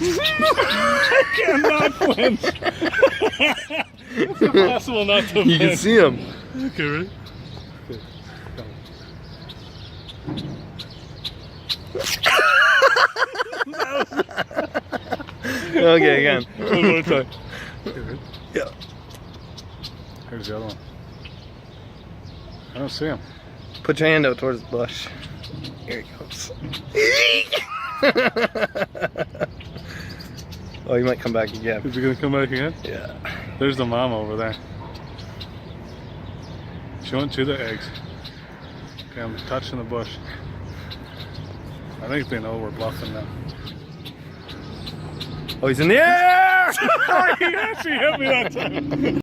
I cannot flinch. It's impossible not to You can see him. Okay, ready? Okay, again. One more time. Okay, ready? Yeah. Here's the other one. I don't see him. Put your hand out towards the bush. Here he goes. Oh, he might come back again. Is he gonna come back again? Yeah. There's the mama over there. She went to the eggs. Okay, I'm touching the bush. I think they know we're bluffing now. Oh, he's in the air! He actually hit me that time.